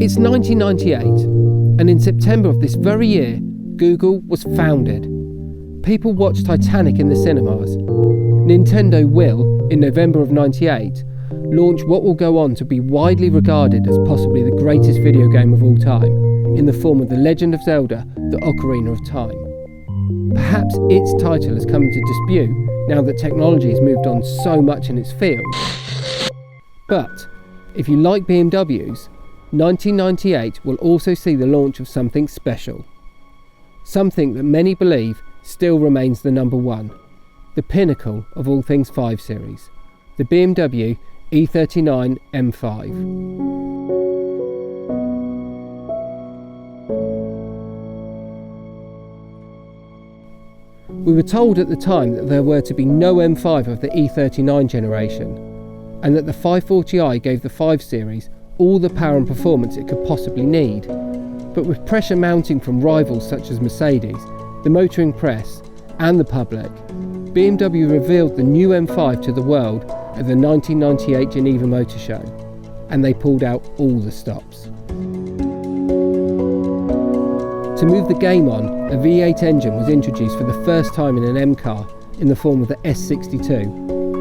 It's 1998, and in September of this very year, Google was founded. People watch Titanic in the cinemas. Nintendo will, in November of '98, launch what will go on to be widely regarded as possibly the greatest video game of all time, in the form of The Legend of Zelda: The Ocarina of Time. Perhaps its title has come into dispute now that technology has moved on so much in its field. But, if you like BMWs, 1998 will also see the launch of something special. Something that many believe still remains the number one, the pinnacle of all things 5 Series, the BMW E39 M5. We were told at the time that there were to be no M5 of the E39 generation, and that the 540i gave the 5 Series all the power and performance it could possibly need. But with pressure mounting from rivals such as Mercedes, the motoring press and the public, BMW revealed the new M5 to the world at the 1998 Geneva Motor Show, and they pulled out all the stops. To move the game on, a V8 engine was introduced for the first time in an M car in the form of the S62,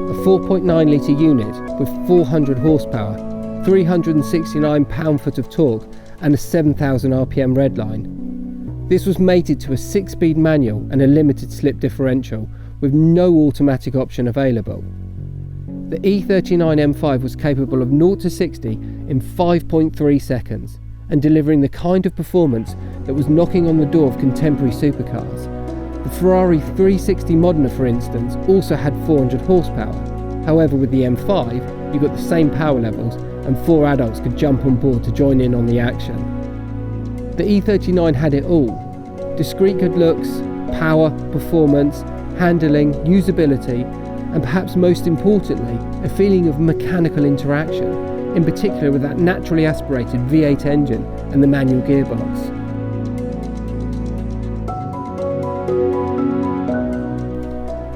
a 4.9 litre unit with 400 horsepower, 369 pound-foot of torque and a 7,000 RPM redline. This was mated to a 6-speed manual and a limited slip differential with no automatic option available. The E39 M5 was capable of 0 to 60 in 5.3 seconds and delivering the kind of performance that was knocking on the door of contemporary supercars. The Ferrari 360 Modena, for instance, also had 400 horsepower. However, with the M5, you got the same power levels and 4 adults could jump on board to join in on the action. The E39 had it all: discreet good looks, power, performance, handling, usability, and perhaps most importantly, a feeling of mechanical interaction, in particular with that naturally aspirated V8 engine and the manual gearbox.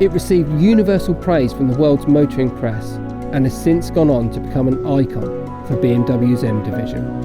It received universal praise from the world's motoring press and has since gone on to become an icon for BMW's M division.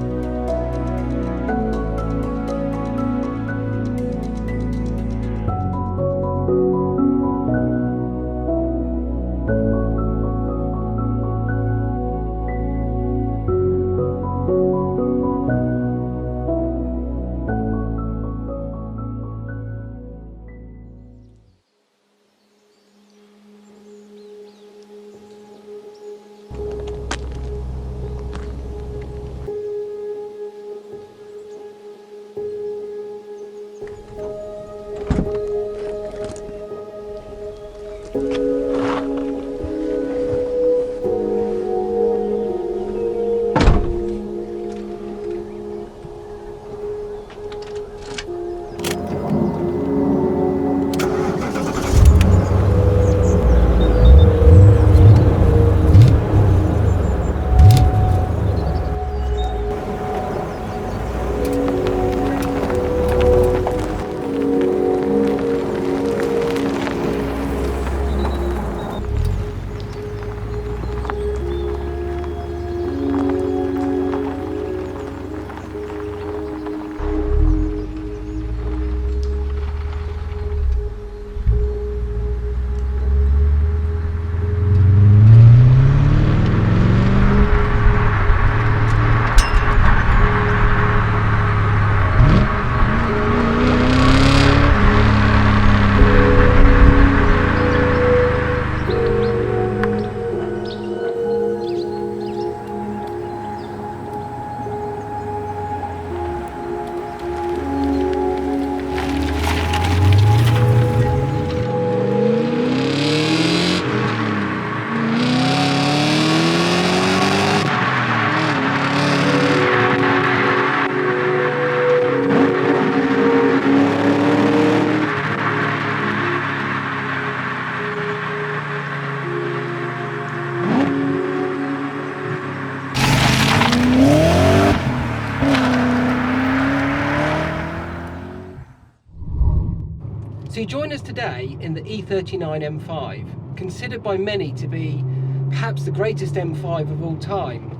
So you join us today in the E39 M5, considered by many to be perhaps the greatest M5 of all time.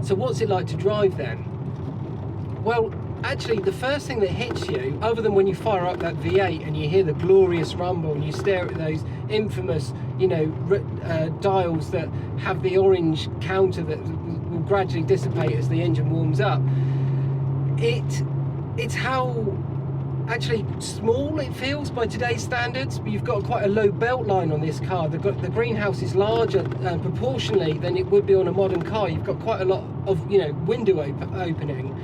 So what's it like to drive then? Well, actually, the first thing that hits you, other than when you fire up that V8 and you hear the glorious rumble and you stare at those infamous, you know, dials that have the orange counter that will gradually dissipate as the engine warms up, it's how actually small it feels by today's standards. You've got quite a low belt line on this car. The greenhouse is larger proportionally than it would be on a modern car. You've got quite a lot of, you know, window opening,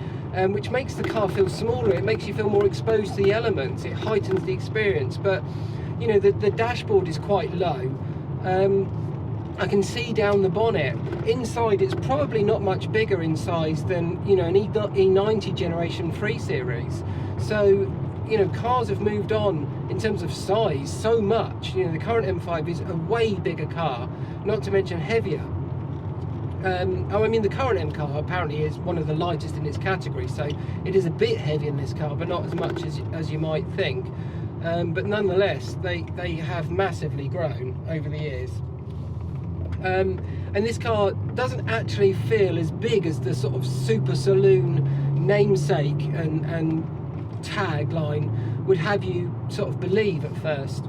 which makes the car feel smaller. It makes you feel more exposed to the elements. It heightens the experience. But you know, the dashboard is quite low. I can see down the bonnet. Inside, it's probably not much bigger in size than, you know, an E90 Generation 3 series. So, you know, cars have moved on in terms of size so much. You know, the current M5 is a way bigger car, not to mention heavier. I mean, the current M car apparently is one of the lightest in its category, so it is a bit heavier in this car, but not as much as you might think. But nonetheless, they have massively grown over the years. And this car doesn't actually feel as big as the sort of super saloon namesake and tagline would have you sort of believe at first.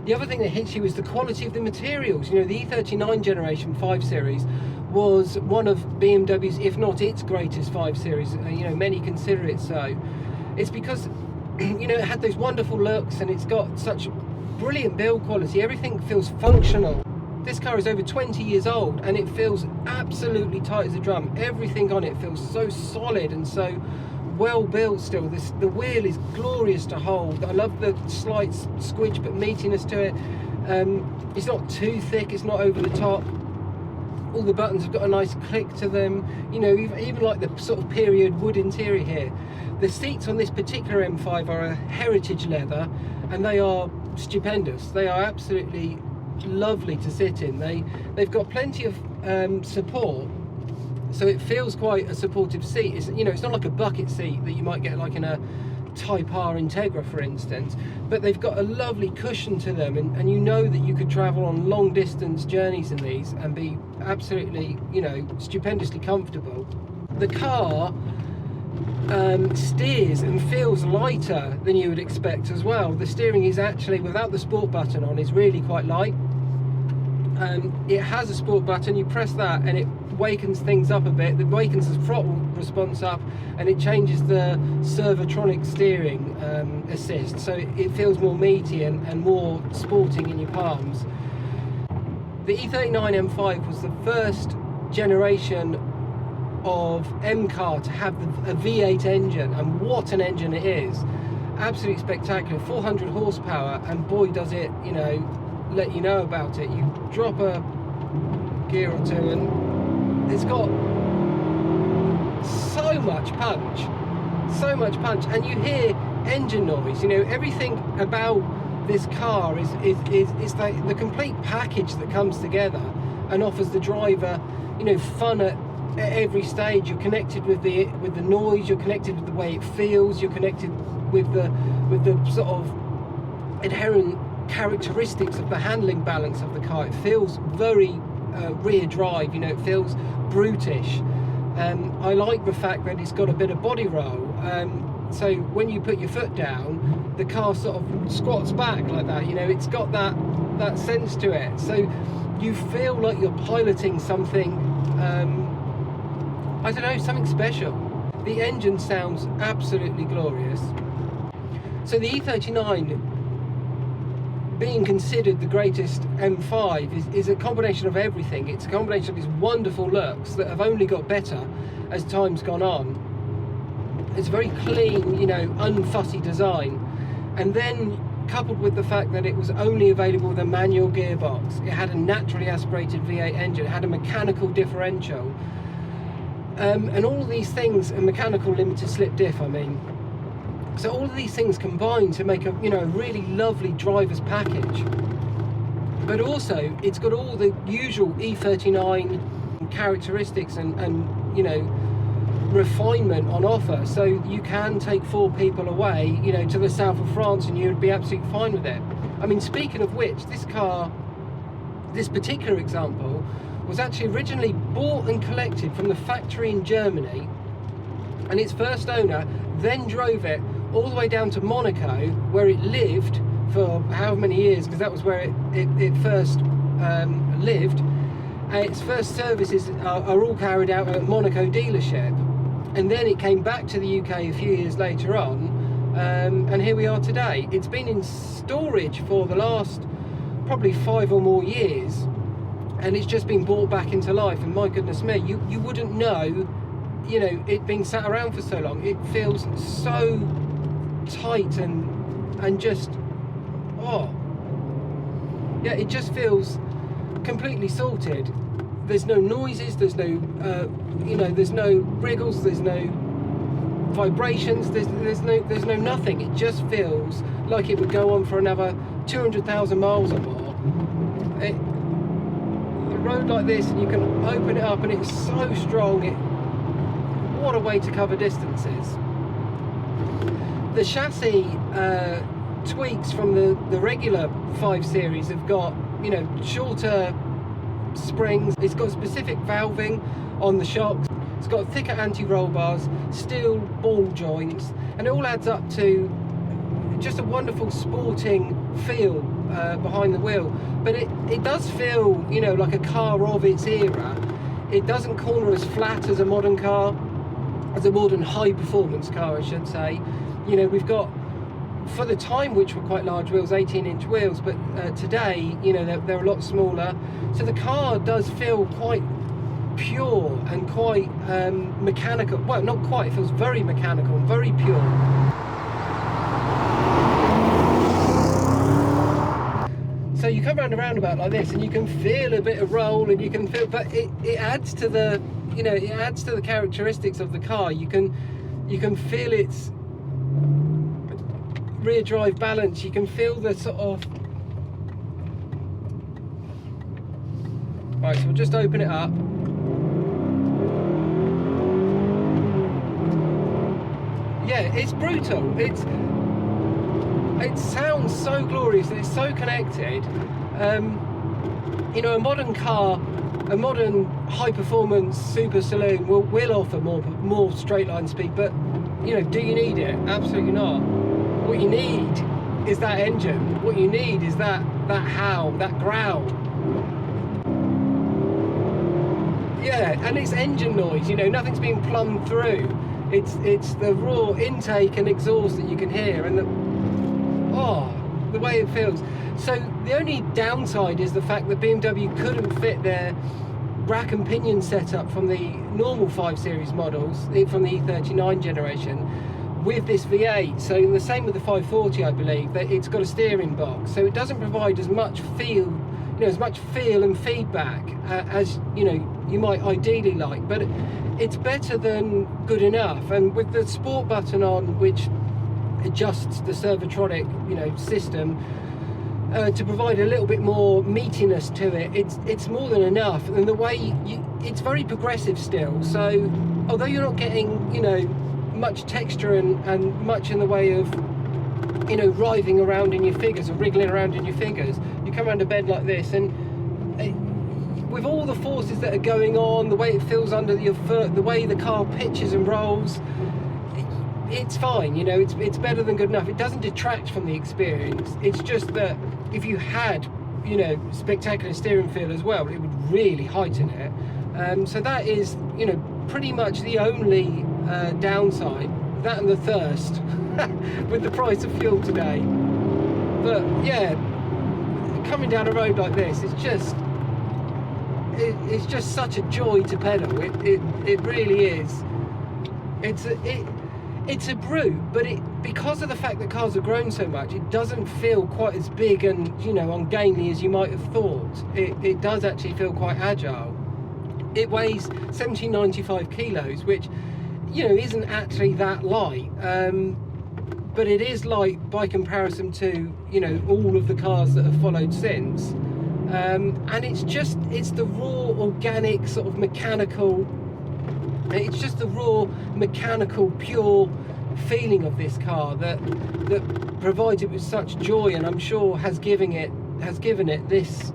The other thing that hits you is the quality of the materials. You know, the E39 Generation 5 series was one of BMW's, if not its greatest 5 series. You know, many consider it so. It's because, you know, it had those wonderful looks and it's got such brilliant build quality. Everything feels functional. This car is over 20 years old and it feels absolutely tight as a drum. Everything on it feels so solid and so well built still. The wheel is glorious to hold. I love the slight squidge but meatiness to it. It's not too thick, it's not over the top. All the buttons have got a nice click to them. You know, even like the sort of period wood interior here. The seats on this particular M5 are a heritage leather and they are stupendous. They are absolutely lovely to sit in. They've got plenty of support, so it feels quite a supportive seat. It's, you know, it's not like a bucket seat that you might get like in a Type R Integra, for instance, but they've got a lovely cushion to them, and you know that you could travel on long distance journeys in these and be absolutely, you know, stupendously comfortable. The car steers and feels lighter than you would expect as well. The steering is actually, without the sport button on, is really quite light. It has a sport button. You press that and it wakens things up a bit. It wakens the throttle response up and it changes the Servotronic steering assist, so it feels more meaty and more sporting in your palms. The E39 M5 was the first generation of M car to have a V8 engine, and what an engine it is. Absolutely spectacular. 400 horsepower, and boy does it, you know, let you know about it. You drop a gear or two and it's got so much punch, and you hear engine noise. You know, everything about this car is like the complete package that comes together and offers the driver, you know, fun at every stage. You're connected with the noise, you're connected with the way it feels, you're connected with the sort of inherent characteristics of the handling balance of the car. It feels very rear drive, you know, it feels brutish. I like the fact that it's got a bit of body roll, so when you put your foot down, the car sort of squats back like that. You know, it's got that sense to it, so you feel like you're piloting something, I don't know, something special. The engine sounds absolutely glorious. So the E39 being considered the greatest M5 is a combination of everything. It's a combination of its wonderful looks that have only got better as time's gone on. It's a very clean, you know, unfussy design, and then coupled with the fact that it was only available with a manual gearbox, it had a naturally aspirated V8 engine, it had a mechanical differential, and all of these things, a mechanical limited slip diff, I mean. So all of these things combine to make a, you know, really lovely driver's package. But also, it's got all the usual E39 characteristics and you know, refinement on offer. So you can take 4 people away, you know, to the south of France and you'd be absolutely fine with it. I mean, speaking of which, this car, this particular example, was actually originally bought and collected from the factory in Germany and its first owner then drove it all the way down to Monaco, where it lived for however many years, because that was where it first lived. Its first services are all carried out at Monaco dealership, and then it came back to the UK a few years later on, and here we are today. It's been in storage for the last probably 5 or more years, and it's just been brought back into life. And my goodness me, you wouldn't know, you know, it being sat around for so long. It feels so tight and just, oh yeah, it just feels completely sorted. There's no noises, there's no you know, there's no wriggles, there's no vibrations, there's no nothing. It just feels like it would go on for another 200,000 miles or more. A road like this, and you can open it up, and it's so strong. What a way to cover distances. The chassis tweaks from the regular 5 Series have got, you know, shorter springs. It's got specific valving on the shocks. It's got thicker anti-roll bars, steel ball joints, and it all adds up to just a wonderful sporting feel behind the wheel. But it does feel, you know, like a car of its era. It doesn't corner as flat as a modern car, as a modern high performance car, I should say. You know, we've got, for the time, which were quite large wheels, 18-inch wheels, but today, you know, they're a lot smaller. So the car does feel quite pure and quite mechanical. Well, not quite, it feels very mechanical and very pure. So you come around a roundabout like this, and you can feel a bit of roll, and you can feel, but it adds to the, you know, it adds to the characteristics of the car. You can feel its rear drive balance. You can feel the sort of, right, so we'll just open it up. Yeah, it's brutal. It sounds so glorious, and it's so connected. You know, a modern car, a modern high performance super saloon will offer more straight line speed, but you know, do you need it? Absolutely not. What you need is that engine. What you need is that howl, that growl. Yeah, and it's engine noise, you know, nothing's being plumbed through. It's the raw intake and exhaust that you can hear, and the way it feels. So the only downside is the fact that BMW couldn't fit their rack and pinion setup from the normal 5 Series models, from the E39 generation, with this V8. So the same with the 540, I believe, that it's got a steering box, so it doesn't provide as much feel, you know, as much feel and feedback as, you know, you might ideally like, but it's better than good enough. And with the sport button on, which adjusts the Servotronic, you know, system to provide a little bit more meatiness to it, it's more than enough. And the way it's very progressive still, so although you're not getting, you know, much texture and much in the way of, you know, writhing around in your figures or wriggling around in your figures, you come around a bend like this, and with all the forces that are going on, the way it feels under your foot, the way the car pitches and rolls, it's fine, you know, it's better than good enough. It doesn't detract from the experience. It's just that if you had, you know, spectacular steering feel as well, it would really heighten it. So that is, you know, pretty much the only downside, that and the thirst with the price of fuel today. But yeah, coming down a road like this, it's just such a joy to pedal. It really is. It's a brute, but because of the fact that cars have grown so much, it doesn't feel quite as big and, you know, ungainly as you might have thought. It does actually feel quite agile. It weighs 1795 kilos, which, you know, isn't actually that light, but it is light by comparison to, you know, all of the cars that have followed since. And it's the raw, organic, sort of mechanical, it's just the raw, mechanical, pure feeling of this car that provides it with such joy, and I'm sure has given it this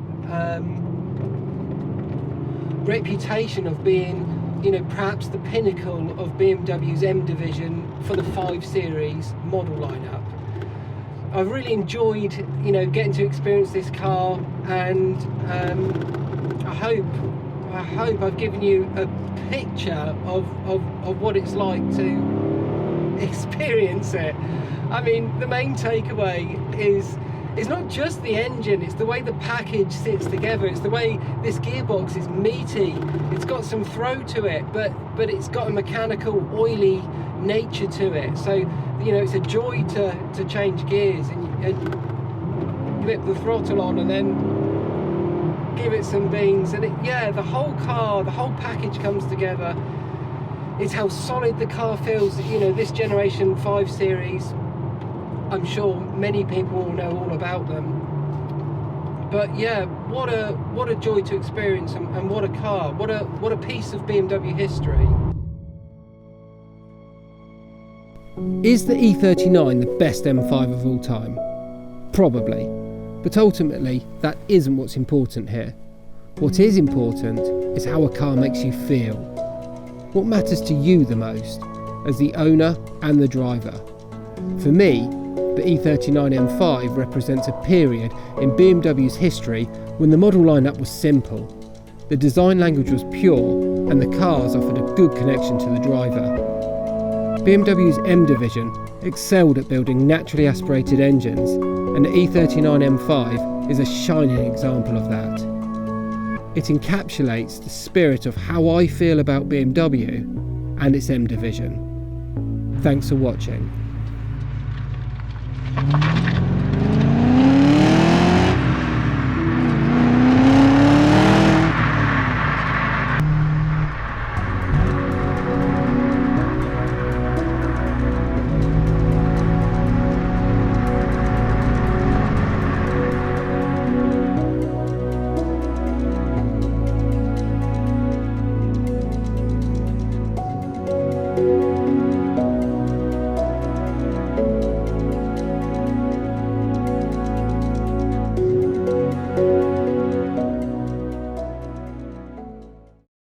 reputation of being perhaps the pinnacle of BMW's M division for the 5 Series model lineup. I've really enjoyed, getting to experience this car, and I hope I've given you a picture of what it's like to experience it. I mean, the main takeaway is it's not just the engine, it's the way the package sits together, it's the way this gearbox is meaty, it's got some throw to it, but it's got a mechanical, oily nature to it. So, it's a joy to change gears and flip the throttle on and then give it some beans, and the whole car, the whole package comes together. It's how solid the car feels. This generation 5 Series, I'm sure many people will know all about them, but yeah, what a joy to experience, and what a car, what a piece of BMW history. Is the E39 the best M5 of all time? Probably, but ultimately that isn't what's important here. What is important is how a car makes you feel. What matters to you the most, as the owner and the driver? For me, the E39 M5 represents a period in BMW's history when the model lineup was simple, the design language was pure, and the cars offered a good connection to the driver. BMW's M division excelled at building naturally aspirated engines, and the E39 M5 is a shining example of that. It encapsulates the spirit of how I feel about BMW and its M division. Thanks for watching.